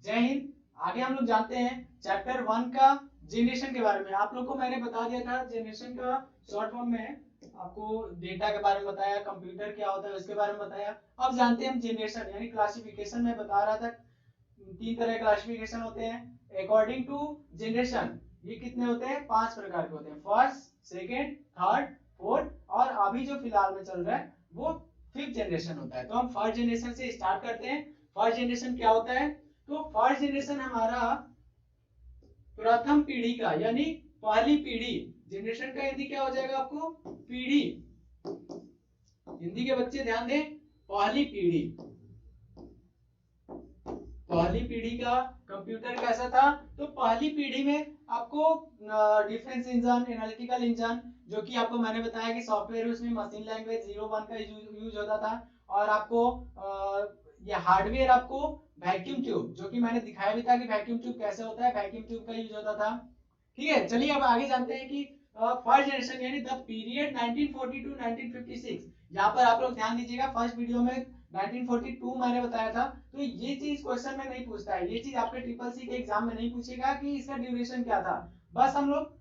जय हिंद। आगे हम लोग जानते हैं चैप्टर 1 का जनरेशन के बारे में। आप लोग को मैंने बता दिया था जनरेशन का शॉर्ट फॉर्म में, आपको डेटा के बारे में बताया, कंप्यूटर क्या होता है उसके बारे में बताया। अब जानते हैं हम जनरेशन यानी क्लासिफिकेशन में बता रहा था। तीन तरह के क्लासिफिकेशन होते हैं अकॉर्डिंग टू जनरेशन। ये कितने होते हैं? 5 प्रकार के होते हैं, फर्स्ट, सेकेंड, थर्ड, फोर्थ और अभी जो फिलहाल में चल रहा है वो फिफ्थ जनरेशन होता है। तो हम फर्स्ट जनरेशन से स्टार्ट करते हैं। फर्स्ट जनरेशन क्या होता है? तो फर्स्ट जनरेशन हमारा प्रथम पीढ़ी का यानी पहली पीढ़ी। जनरेशन का हिंदी क्या हो जाएगा आपको? पीढ़ी। हिंदी के बच्चे ध्यान दें, पहली पीढ़ी। पहली पीढ़ी का कंप्यूटर कैसा था? तो पहली पीढ़ी में आपको डिफरेंस इंजन, एनालिटिकल इंजन, जो कि आपको मैंने बताया कि सॉफ्टवेयर उसमें मशीन लैंग्वेज 01 का यूज होता था। और आपको ये हार्डवेयर आपको वैक्यूम ट्यूब, जो कि मैंने दिखाया भी था कि वैक्यूम ट्यूब कैसे होता है, वैक्यूम ट्यूब का यूज होता था। ठीक है, चलिए अब आगे जानते हैं कि फर्स्ट जनरेशन यानी द पीरियड 1940 टू 1956। यहाँ पर आप लोग ध्यान दीजिएगा, फर्स्ट वीडियो में 1942 मैंने बताया था, तो ये चीज क्वेश्चन में नहीं पूछता है। ये चीज आपके ट्रिपल सी के एग्जाम में नहीं पूछेगा कि इसका ड्यूरेशन क्या था। बस हम लोग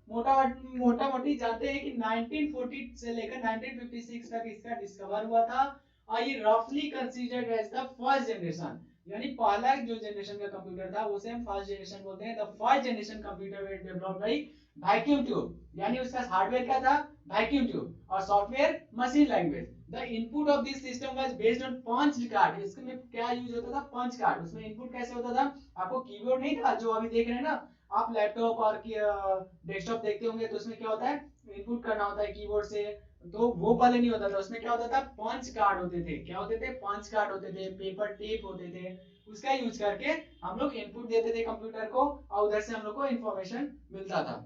मोटा मोटी जानते हैं कि 1940 से लेकर 1956 तक इसका डिस्कवर हुआ था। और ये रफली considered as the first generation, यानी पहला जो जनरेशन का कंप्यूटर था उसे हम फर्स्ट जनरेशन बोलते हैं। The first generation computer were developed by vacuum tube, यानी उसका हार्डवेयर क्या था? Vacuum tube. और software machine language. The input of this system was based on punch card. इसमें क्या यूज होता था? Punch card. उसमें इनपुट कैसे होता था? आपको कीबोर्ड नहीं था जो अभी देख रहे हैं ना, आप लैपटॉप और डेस्कटॉप देखते होंगे तो उसमें क्या होता है? इनपुट करना होता है कीबोर्ड से। तो वो पहले नहीं होता था, उसमें क्या होता था? पंच कार्ड होते थे। क्या होते थे? पंच कार्ड होते थे, पेपर टेप होते थे। उसका यूज करके हम लोग इनपुट देते थे कंप्यूटर को और उधर से हम लोग को इंफॉर्मेशन मिलता था।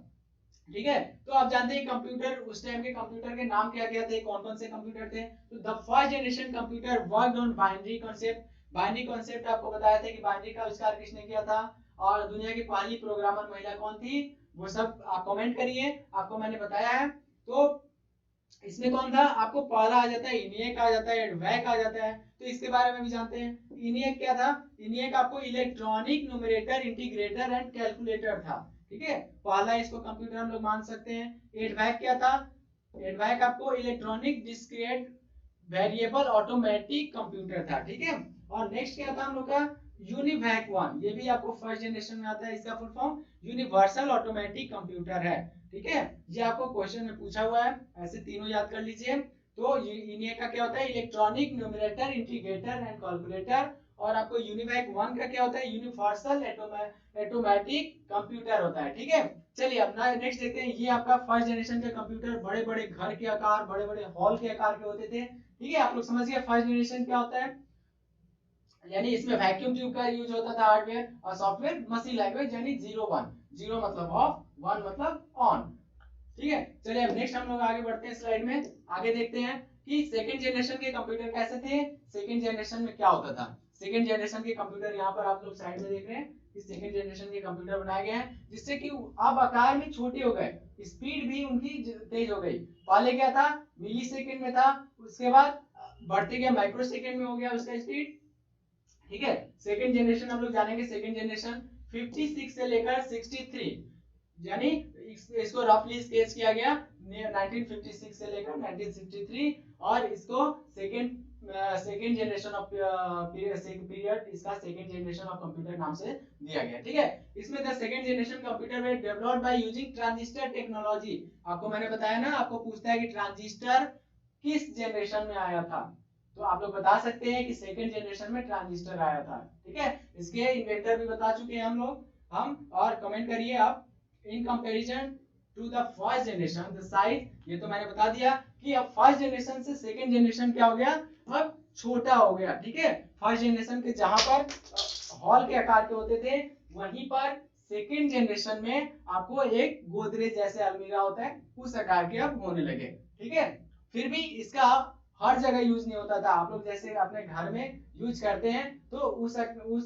ठीक है, तो आप जानते हैं कंप्यूटर, उस टाइम के कंप्यूटर के नाम क्या क्या थे, कौन कौन से कंप्यूटर थे? तो the first generation computer worked on binary concept. Binary concept आपको बताया था कि बाइनरी का आविष्कार किसने किया था और दुनिया की पहली प्रोग्रामर महिला कौन थी, वो सब आप कमेंट करिए, आपको मैंने बताया है। तो इसमें कौन था? आपको पहला आ जाता है इनियक, आ जाता है एडवैक, आ जाता है। तो इसके बारे में भी जानते हैं। इनियक क्या था? इनियक आपको electronic numerator, integrator and calculator था। ठीक है, पहला इसको कंप्यूटर हम लोग मान सकते हैं। एडवैक क्या था? एडवैक आपको electronic discrete variable automatic computer था। ठीक है, और नेक्स्ट क्या था हम लोग का? यूनिवैक 1। ये भी आपको फर्स्ट जनरेशन में आता है। इसका full form universal automatic computer है। ठीक है, ये आपको क्वेश्चन में पूछा हुआ है, ऐसे तीनों याद कर लीजिए। तो इन्हें का क्या होता है? Electronic numerator, integrator and calculator. और आपको यूनिवैक 1 का क्या होता है? यूनिवर्सल ऑटोमेटिक कंप्यूटर होता है। ठीक है, चलिए अपना नेक्स्ट देखते हैं। ये आपका फर्स्ट जनरेशन के कंप्यूटर बड़े बड़े घर के आकार, बड़े बड़े हॉल के आकार के होते थे। ठीक है, आप लोग समझ गए फर्स्ट जनरेशन क्या होता है। यानी इसमें वैक्यूम ट्यूब का यूज होता था, हार्डवेयर और सॉफ्टवेयर मशीन लैंग्वेज, यानी 01। 0 मतलब ऑफ, 1 मतलब ऑन। ठीक है, चलिए अब नेक्स्ट हम लोग आगे बढ़ते हैं स्लाइड में। आगे देखते हैं कि सेकंड जनरेशन के कंप्यूटर कैसे थे। सेकंड जनरेशन में क्या होता था? सेकंड जनरेशन के कंप्यूटर यहाँ पर आप लोग साइड में देख रहे हैं कि सेकंड जनरेशन के कंप्यूटर बनाए गए हैं जिससे कि अब आकार में छोटे हो गए, स्पीड भी उनकी तेज हो गई। पहले क्या था? मिली सेकेंड में था, उसके बाद बढ़ते गया माइक्रो सेकेंड में हो गया उसका स्पीड। ठीक है, सेकंड जनरेशन हम लोग जानेंगे। सेकंड जनरेशन 56 से लेकर 63, यानी इसको रफली स्केच किया गया 1956 से लेकर 1963। और इसको second second generation of period, इसका सेकंड जनरेशन ऑफ कंप्यूटर नाम से दिया गया। ठीक है, इसमें the second generation computer were developed by using transistor technology. आपको मैंने बताया ना, आपको पूछता है कि ट्रांजिस्टर किस जनरेशन में आया था, तो आप लोग बता सकते हैं कि सेकंड जनरेशन में ट्रांजिस्टर आया था। ठीक है, इसके इन्वेंटर भी बता चुके हैं हम लोग। हम और कमेंट करिए आप। In comparison to the first generation the size, ये तो मैंने बता दिया कि अब फर्स्ट जनरेशन से सेकंड जनरेशन क्या हो गया? अब छोटा हो गया। ठीक है, फर्स्ट जनरेशन के जहां पर हॉल के आकार के होते थे, वहीं पर सेकंड जनरेशन में आपको एक गोदरेज जैसे अलमीरा होता है उस आकार के अब होने लगे। ठीक है, फिर भी इसका हर जगह यूज नहीं होता था। आप लोग जैसे अपने घर में यूज करते हैं तो उस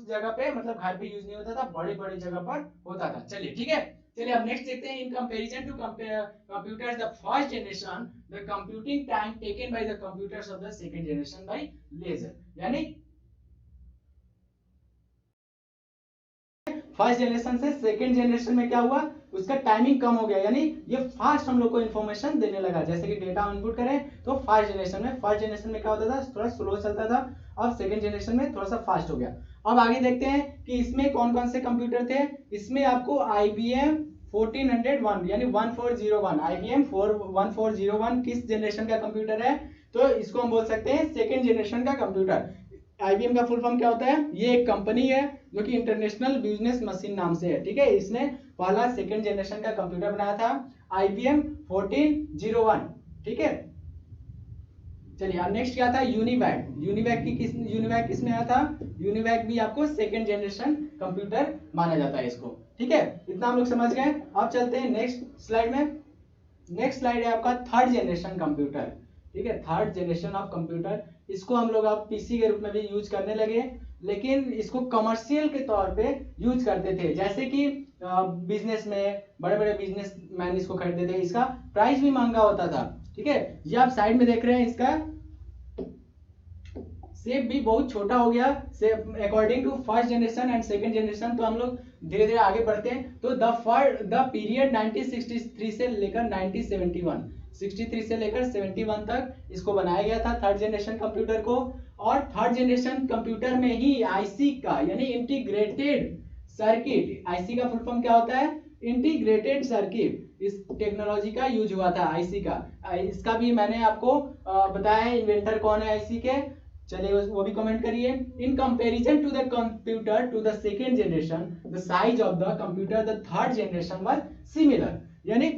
जगह पे, मतलब घर पे यूज नहीं होता था, बड़े बड़े जगह पर होता था। चलिए ठीक है, चलिए अब नेक्स्ट देखते हैं। In comparison to computers the first generation the computing time taken by the computers of the second generation by laser, यानी फर्स्ट जनरेशन से सेकंड जनरेशन में क्या हुआ, उसका टाइमिंग कम हो गया, यानी ये फास्ट हम लोग को इन्फॉर्मेशन देने लगा। जैसे कि डेटा हम इनपुट करें तो फर्स्ट जनरेशन में क्या होता था, थोड़ा स्लो चलता था, अब सेकंड जनरेशन में थोड़ा सा फास्ट हो गया। अब आगे देखते हैं कि इसमें कौन कौन से कंप्यूटर थे। इसमें आपको IBM 1401 यानी 1401 IBM 1401 किस जनरेशन का कंप्यूटर है, तो इसको हम बोल सकते हैं सेकंड जनरेशन का कंप्यूटर। IBM का फुल फॉर्म क्या होता है, ये एक कंपनी है जो कि इंटरनेशनल बिजनेस मशीन नाम से है, ठीक है। इसने पहला सेकंड जनरेशन का कंप्यूटर बनाया था IBM 1401, ठीक है। चलिए नेक्स्ट क्या था, यूनिवैक। यूनिवैक किस में आया था, यूनिवैक भी आपको सेकंड जनरेशन कंप्यूटर माना जाता है इसको, ठीक है। इतना हम लोग समझ गए। अब चलते हैं नेक्स्ट स्लाइड में। नेक्स्ट स्लाइड है आपका थर्ड जनरेशन कंप्यूटर, ठीक है। थर्ड जनरेशन ऑफ कंप्यूटर, इसको हम लोग अब पीसी के रूप में भी यूज करने लगे, लेकिन इसको कमर्शियल के तौर पे यूज करते थे। जैसे कि बिजनेस में बड़े बड़े बिजनेसमैन इसको खरीदते थे, इसका प्राइस भी महंगा होता था, ठीक है। ये आप साइड में देख रहे हैं, इसका शेप भी बहुत छोटा हो गया according to first generation and second generation. तो हम लोग धीरे धीरे आगे बढ़ते हैं। तो द पीरियड 1963 से लेकर 1971, 63 से लेकर 71 तक इसको बनाया गया था थर्ड जनरेशन कंप्यूटर को। और थर्ड जनरेशन कंप्यूटर में ही आईसी का यानी इंटीग्रेटेड सर्किट, आईसी का फुल फॉर्म क्या होता है, इंटीग्रेटेड सर्किट, इस टेक्नोलॉजी का यूज हुआ था आईसी का। इसका भी मैंने आपको बताया है इन्वेंटर कौन है आईसी के, चलिए वो भी कमेंट करिए। In comparison to the computer to the second generation the size of the computer the third generation was similar, यानी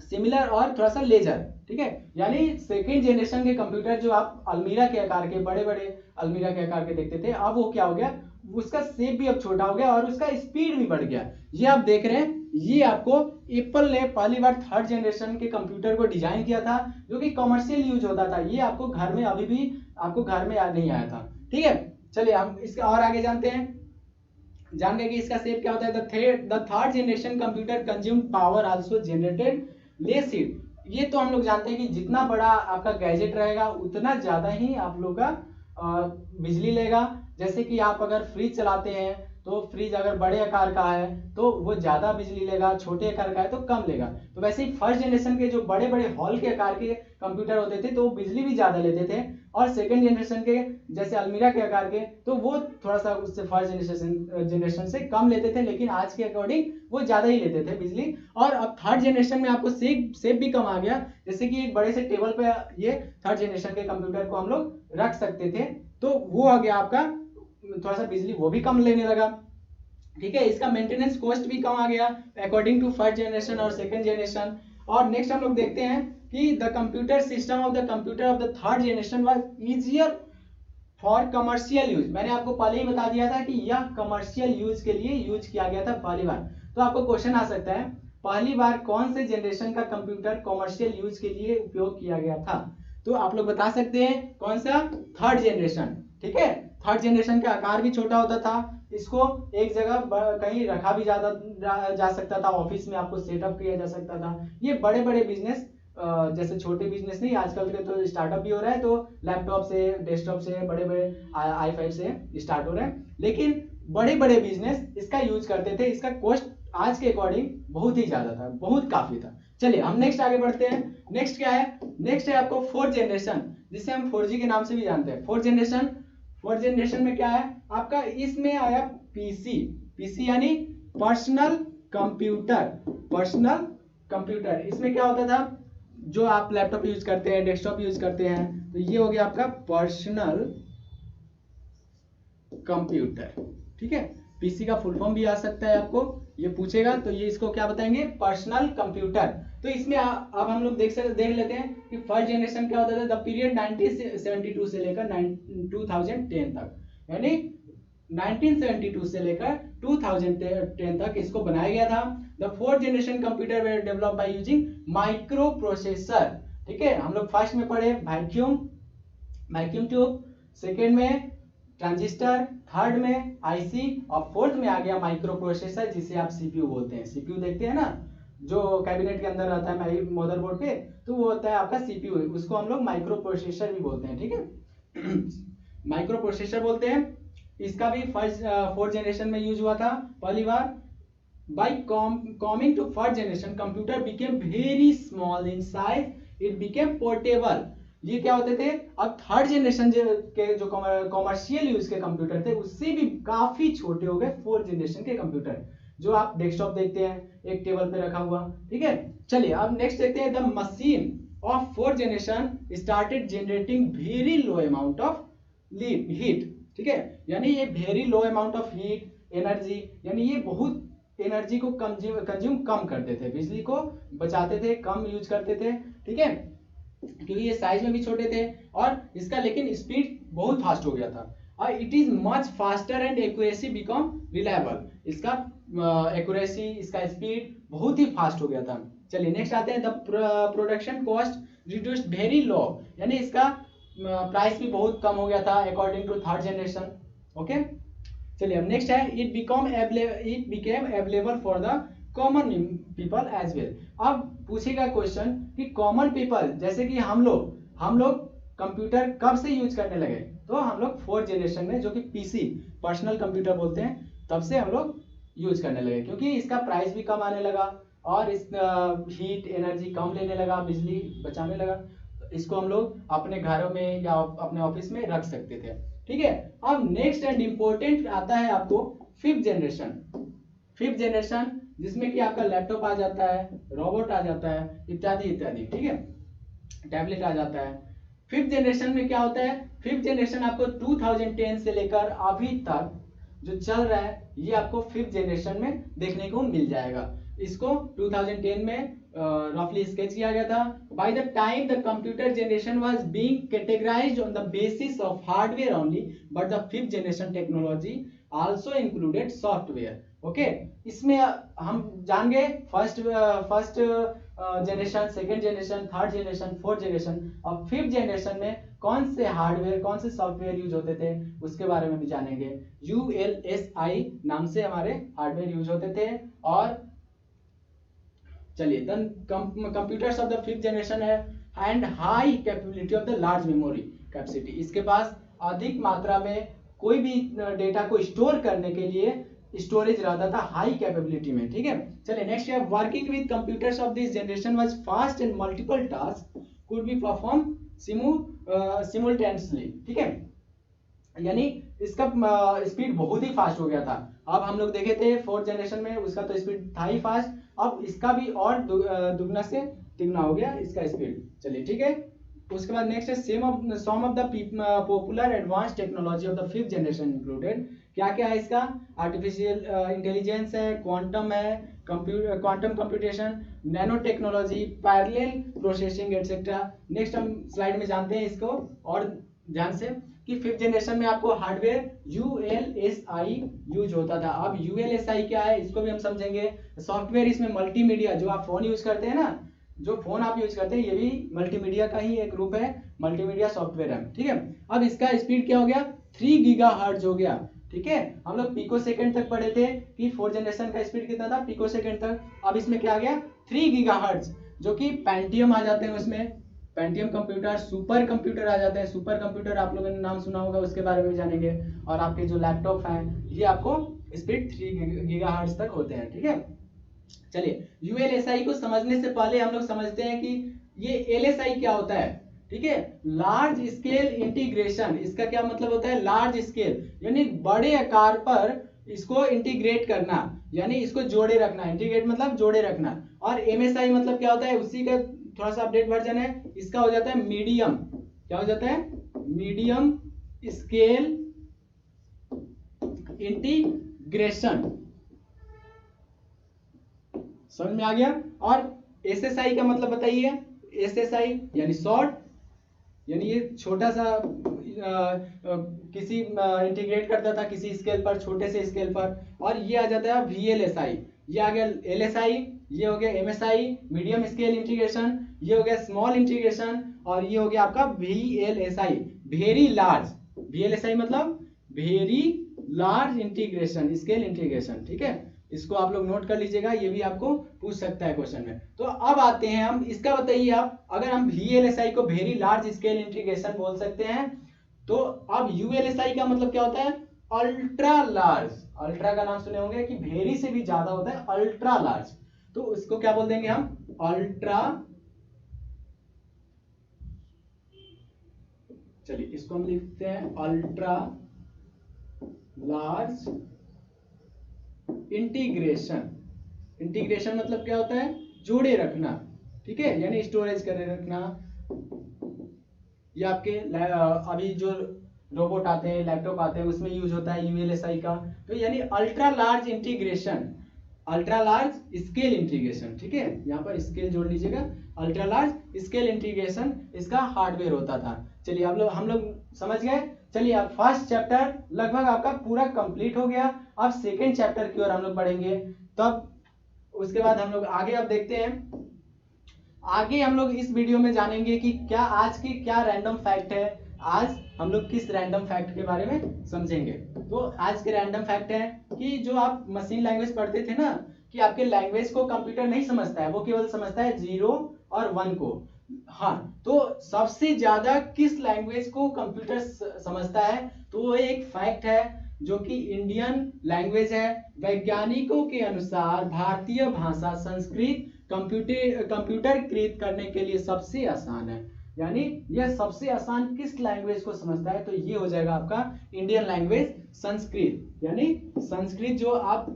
सिमिलर और थोड़ा सा लेजर, ठीक है। यानी सेकेंड जनरेशन के कंप्यूटर जो आप अलमीरा के आकार के, बड़े बड़े अलमीरा के आकार के देखते थे, अब वो क्या हो गया, उसका शेप भी अब छोटा हो गया और उसका स्पीड भी बढ़ गया। ये आप देख रहे हैं, ये आपको एप्पल ने पहली बार थर्ड जनरेशन के कंप्यूटर को डिजाइन किया था, जो कि कमर्शियल यूज होता था। ये आपको घर में अभी भी आपको घर में नहीं आया था, ठीक है। चलिए हम इसका और आगे जानते हैं, जान गए कि इसका शेप क्या होता है। The third generation computer consume power also generated less heat. ये तो हम लोग जानते हैं कि जितना बड़ा आपका गैजेट रहेगा उतना ज्यादा ही आप लोग का बिजली लेगा। जैसे कि आप अगर फ्रिज चलाते हैं तो फ्रिज अगर बड़े आकार का है तो वो ज्यादा बिजली लेगा, छोटे आकार का है तो कम लेगा। तो वैसे ही फर्स्ट जनरेशन के जो बड़े बड़े हॉल के आकार के कंप्यूटर होते थे तो वो बिजली भी ज्यादा लेते थे, और सेकंड जनरेशन के जैसे अलमीरा के आकार के तो वो थोड़ा सा उससे फर्स्ट जनरेशन से कम लेते थे, लेकिन आज के अकॉर्डिंग वो ज्यादा ही लेते थे बिजली। और अब थर्ड जनरेशन में आपको शेप भी कम आ गया, जैसे कि एक बड़े से टेबल पे ये थर्ड जनरेशन के कंप्यूटर को हम लोग रख सकते थे, तो वो आ गया आपका थोड़ा सा बिजली वो भी कम लेने लगा, ठीक है। इसका मेंटेनेंस कॉस्ट भी कम आ गया अकॉर्डिंग टू फर्स्ट जनरेशन और सेकंड जनरेशन। और नेक्स्ट हम लोग देखते हैं कि the computer system of the computer of the third generation was easier for commercial use. मैंने आपको पहले ही बता दिया था कि यह कमर्शियल यूज के लिए यूज किया गया था पहली बार। तो आपको क्वेश्चन आ सकता है, पहली बार कौन से जनरेशन का कंप्यूटर कमर्शियल यूज के लिए उपयोग किया गया था, तो आप लोग बता सकते हैं कौन सा, थर्ड जनरेशन, ठीक है। थर्ड जनरेशन का आकार भी छोटा होता था, इसको एक जगह कहीं रखा भी जा सकता था, ऑफिस में आपको सेटअप किया जा सकता था। ये बड़े बड़े बिजनेस, जैसे छोटे बिजनेस नहीं, आजकल के तो स्टार्टअप भी हो रहा है, तो लैपटॉप से, डेस्कटॉप से, बड़े बड़े i5 से स्टार्ट हो रहे हैं, लेकिन बड़े बड़े बिजनेस इसका यूज करते थे। इसका कॉस्ट आज के अकॉर्डिंग बहुत ही ज्यादा था, बहुत काफी था। चलिए हम नेक्स्ट आगे बढ़ते हैं। नेक्स्ट क्या है, नेक्स्ट है आपको फोर्थ जनरेशन, जिसे हम 4G के नाम से भी जानते हैं। फोर्थ जनरेशन में क्या है आपका, इसमें आया पीसी यानी पर्सनल कंप्यूटर। इसमें क्या होता था, जो आप लैपटॉप यूज करते हैं, डेस्कटॉप यूज करते हैं, तो ये हो गया आपका पर्सनल कंप्यूटर, ठीक है। पीसी का फुल फॉर्म भी आ सकता है, आपको ये पूछेगा तो ये इसको क्या बताएंगे, पर्सनल कंप्यूटर। तो इसमें अब हम लोग देख लेते हैं कि फर्स्ट जनरेशन क्या होता था। द पीरियड 1972 से लेकर 2010 तक, यानी 1972 से लेकर 2010 तक इसको बनाया गया था। The fourth generation computer way develop by using micro processor, ठीक है। हम लोग फर्स्ट में पढ़े वैक्यूम ट्यूब, सेकेंड में ट्रांजिस्टर, थर्ड में आईसी, और फोर्थ में आ गया माइक्रो प्रोसेसर, जिसे आप सीपीयू बोलते हैं। सीपीयू देखते हैं ना, जो कैबिनेट के अंदर रहता है मदरबोर्ड पे, तो वो होता है आपका सीपीयू, उसको हम लोग माइक्रो प्रोसेसर भी बोलते हैं, ठीक है। माइक्रो प्रोसेसर बोलते हैं। इसका भी फर्स्ट 4th जनरेशन में यूज हुआ था पहली बार। By coming to 4th generation, computer became very small in size. It became portable. ये क्या होते थे? अब 3rd जनरेशन के जो कॉमर्शियल यूज के कंप्यूटर थे उससे भी काफी छोटे हो गए 4th जनरेशन के कंप्यूटर, जो आप डेस्कटॉप देखते हैं एक टेबल पे रखा हुआ। ठीक है, चलिए अब नेक्स्ट देखते हैं। The machine of 4th generation started generating very low amount of heat. ठीक है, यानी ये very low amount of heat energy, यानी ये बहुत एनर्जी को कंज्यूम कम करते थे, बिजली को बचाते थे, कम यूज करते थे। ठीक है, क्योंकि ये साइज में भी छोटे थे और इसका लेकिन स्पीड बहुत फास्ट हो गया था। और it is much faster and accuracy become reliable. इसका एक्यूरेसी, इसका स्पीड बहुत ही फास्ट हो गया था। चलिए नेक्स्ट आते हैं। The production cost reduced very low, यानी इसका प्राइस भी बहुत कम हो गया था according to 3rd generation. Okay, चलिए अब नेक्स्ट है। It became available for the common people as well. अब पूछेगा क्वेश्चन कि कॉमन पीपल, जैसे कि हम लोग कंप्यूटर कब से यूज करने लगे? तो हम लोग 4th जनरेशन में, जो कि पीसी पर्सनल कंप्यूटर बोलते हैं, तब से हम लोग यूज करने लगे, क्योंकि इसका प्राइस भी कम आने लगा और इस हीट एनर्जी कम लेने लगा, बिजली बचाने लगा। इसको हम लोग अपने घरों में या अपने ऑफिस में रख सकते थे। ठीक है, अब नेक्स्ट एंड इंपॉर्टेंट आता है आपको 5th जनरेशन। 5th जनरेशन जिसमें कि आपका लैपटॉप आ जाता है, रोबोट आ जाता है, इत्यादि इत्यादि। ठीक है, टैबलेट आ जाता है। 5th जनरेशन में क्या होता है? 5th जनरेशन आपको 2010 से लेकर अभी तक जो चल रहा है ये आपको 5th जनरेशन में देखने को मिल जाएगा। इसको 2010 में रफली स्केच किया गया था। By the time the computer generation was being categorised on the basis of hardware only, but the 5th generation technology also included software. Okay, इसमें हम जान गए first generation, 2nd generation, 3rd generation, 4th generation, और 5th generation में कौन से hardware, कौन से सॉफ्टवेयर यूज होते थे उसके बारे में भी जानेंगे। ULSI नाम से हमारे हार्डवेयर यूज होते थे। और चलिए, then computers of the 5th generation है and high capability of the large memory capacity. इसके पास अधिक मात्रा में कोई भी डेटा को स्टोर करने के लिए स्टोरेज रहता था हाई कैपेबिलिटी में। ठीक है, चलिए नेक्स्ट है। Working with computers of this generation was fast and multiple task could be perform simultaneously. ठीक है, यानी इसका स्पीड बहुत ही फास्ट हो गया था। अब हम लोग देखे थे 4th जनरेशन में उसका तो स्पीड था ही फास्ट, अब इसका भी और दुगना से तिगुना हो गया इसका स्पीड। चलिए ठीक है, उसके बाद नेक्स्ट है। Some of the popular advance technology of the 5th generation included. क्या क्या है इसका? आर्टिफिशियल इंटेलिजेंस है, क्वांटम है, quantum computation, nano technology, parallel processing etcetera. Next हम स्लाइड में जानते हैं इसको और ध्यान से कि 5th जनरेशन में आपको हार्डवेयर ULSI यूज होता था। अब ULSI क्या है इसको भी हम समझेंगे। सॉफ्टवेयर इसमें मल्टीमीडिया, जो आप फोन यूज करते हैं ना, जो फोन आप यूज करते हैं ये भी मल्टीमीडिया का ही एक रूप है, मल्टीमीडिया सॉफ्टवेयर है। ठीक है, अब इसका स्पीड क्या हो गया? 3 गीगाहर्ट्ज हो गया। ठीक है, हम लोग पिको सेकंड तक पढ़े थे कि 4th जनरेशन का स्पीड कितना था? पिको सेकंड तक। अब इसमें क्या आ गया? 3 गीगाहर्ट्ज, जो कि पेंटियम आ जाते हैं उसमें, पेंटियम कंप्यूटर, सुपर कंप्यूटर आ जाते हैं। सुपर कंप्यूटर आप लोगों ने नाम सुना होगा, उसके बारे में जानेंगे। और आपके जो लैपटॉप हैं ये आपको स्पीड 3 गीगाहर्ट्ज तक होते हैं। ठीक है, चलिए ULSI को समझने से पहले हम लोग समझते हैं कि ये LSI क्या होता है। ठीक है, लार्ज स्केल इंटीग्रेशन। इसका क्या मतलब होता है? लार्ज स्केल यानी बड़े आकार पर इसको इंटीग्रेट करना, यानी इसको जोड़े रखना। इंटीग्रेट मतलब जोड़े रखना। और MSI मतलब क्या होता है? उसी का थोड़ा सा अपडेट वर्जन है, इसका हो जाता है मीडियम। क्या हो जाता है? Medium scale integration. समझ में आ गया? और SSI का मतलब बताइए। SSI यानी शॉर्ट, यानी ये छोटा सा किसी इंटीग्रेट करता था किसी स्केल पर, छोटे से स्केल पर। और ये आ जाता है VLSI। ये आ गया LSI, ये हो गया MSI मीडियम स्केल इंटीग्रेशन, ये हो गया स्मॉल इंटीग्रेशन, और ये हो गया आपका VLSI वेरी लार्ज। VLSI मतलब very large integration, scale integration. ठीक है, इसको आप लोग नोट कर लीजिएगा, ये भी आपको पूछ सकता है क्वेश्चन में। तो अब आते हैं हम, इसका बताइए आप, अगर हम VLSI को वेरी लार्ज स्केल इंटीग्रेशन बोल सकते हैं, तो अब ULSI का मतलब क्या होता है? अल्ट्रा लार्ज, अल्ट्रा का नाम सुने होंगे कि वेरी से भी ज्यादा होता है अल्ट्रा लार्ज, तो इसको क्या बोल देंगे हम, अल्ट्रा, चलिए इसको हम लिखते हैं अल्ट्रा लार्ज इंटीग्रेशन। इंटीग्रेशन मतलब क्या होता है, जोड़े रखना, ठीक है, यानी स्टोरेज करे रखना। ये आपके अभी जो रोबोट आते हैं, लैपटॉप आते हैं, उसमें यूज होता है यूएलएसआई का। तो यानी ultra large integration, ultra large scale integration, ठीक है, यहाँ पर स्केल जोड़ लीजिएगा, अल्ट्रा लार्ज स्केल इंटीग्रेशन इसका हार्डवेयर होता था। चलिए हम लोग समझ गए। चलिए अब फर्स्ट चैप्टर लगभग आपका पूरा कंप्लीट हो गया। अब सेकेंड चैप्टर की ओर हम लोग बढ़ेंगे, तब उसके बाद हम लोग आगे अब देखते हैं। आगे हम लोग इस वीडियो में जानेंगे कि क्या आज की क्या रैंडम फैक्ट है, आज हम लोग किस रैंडम फैक्ट के बारे में समझेंगे। तो आज के रैंडम फैक्ट है कि जो आप मशीन लैंग्वेज पढ़ते थे ना, कि आपके लैंग्वेज को कंप्यूटर नहीं समझता है, वो केवल समझता है 0 और 1 को। हाँ, तो सबसे ज्यादा किस लैंग्वेज को कंप्यूटर समझता है, तो वो एक फैक्ट है जो कि इंडियन लैंग्वेज है। वैज्ञानिकों के अनुसार भारतीय भाषा संस्कृत कंप्यूटरकृत करने के लिए सबसे आसान है। यानी यह सबसे आसान किस लैंग्वेज को समझता है, तो ये हो जाएगा आपका इंडियन लैंग्वेज संस्कृत। यानी संस्कृत जो आप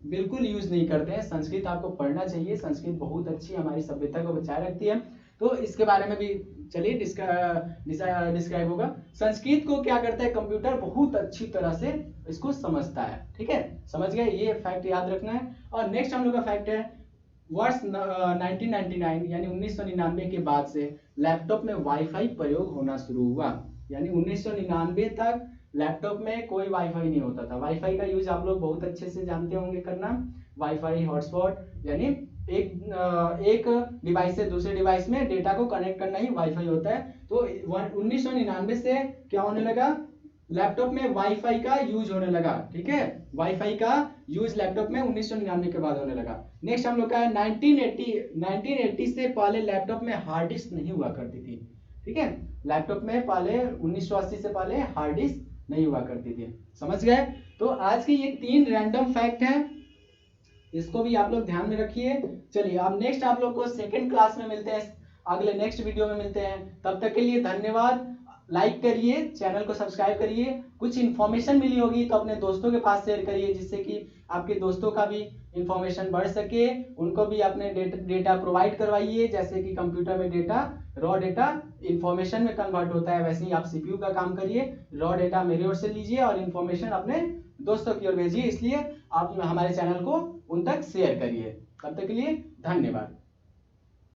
बिल्कुल यूज नहीं करते हैं, संस्कृत आपको पढ़ना चाहिए, संस्कृत बहुत अच्छी हमारी सभ्यता को बचाए रखती है। तो इसके बारे में भी चलिए डिस्क्राइब होगा। संस्कृत को क्या करता है, कंप्यूटर बहुत अच्छी तरह से इसको समझता है, ठीक है, समझ गए, ये फैक्ट याद रखना है। और नेक्स्ट हम लोग का फैक्ट है, वर्ष 1999 यानी 1999 के बाद से लैपटॉप में वाईफाई प्रयोग होना शुरू हुआ। यानी 1999 तक लैपटॉप में कोई वाईफाई नहीं होता था। वाईफाई का यूज आप लोग बहुत अच्छे से जानते होंगे करना, वाईफाई हॉटस्पॉट, यानी एक डिवाइस से दूसरे डिवाइस में डेटा को कनेक्ट करना ही वाईफाई होता है। तो 1999 से क्या होने लगा, लैपटॉप में वाईफाई का यूज होने लगा, ठीक है, वाईफाई का यूज लैपटॉप में 1999 के बाद होने लगा। नेक्स्ट हम लोग का है 1980 से पहले लैपटॉप में हार्ड डिस्क नहीं हुआ करती थी, ठीक है, लैपटॉप में पहले 1980 से पहले हार्ड डिस्क नहीं हुआ करती थी, समझ गए। तो आज की ये 3 रैंडम फैक्ट है, इसको भी आप लोग ध्यान में रखिए। चलिए अब नेक्स्ट आप लोग को सेकंड क्लास में मिलते हैं, अगले नेक्स्ट वीडियो में मिलते हैं, तब तक के लिए धन्यवाद। लाइक करिए, चैनल को सब्सक्राइब करिए, कुछ इन्फॉर्मेशन मिली होगी तो अपने दोस्तों के पास शेयर करिए, जिससे कि आपके दोस्तों का भी इंफॉर्मेशन बढ़ सके, उनको भी अपने डेटा प्रोवाइड करवाइए। जैसे कि कंप्यूटर में डेटा, रॉ डेटा इंफॉर्मेशन में कन्वर्ट होता है, वैसे ही आप सीपीयू का काम करिए, रॉ डेटा मेरी ओर से लीजिए और इंफॉर्मेशन अपने दोस्तों की ओर भेजिए। इसलिए आप हमारे चैनल को उन तक शेयर करिए। तब तक के लिए धन्यवाद।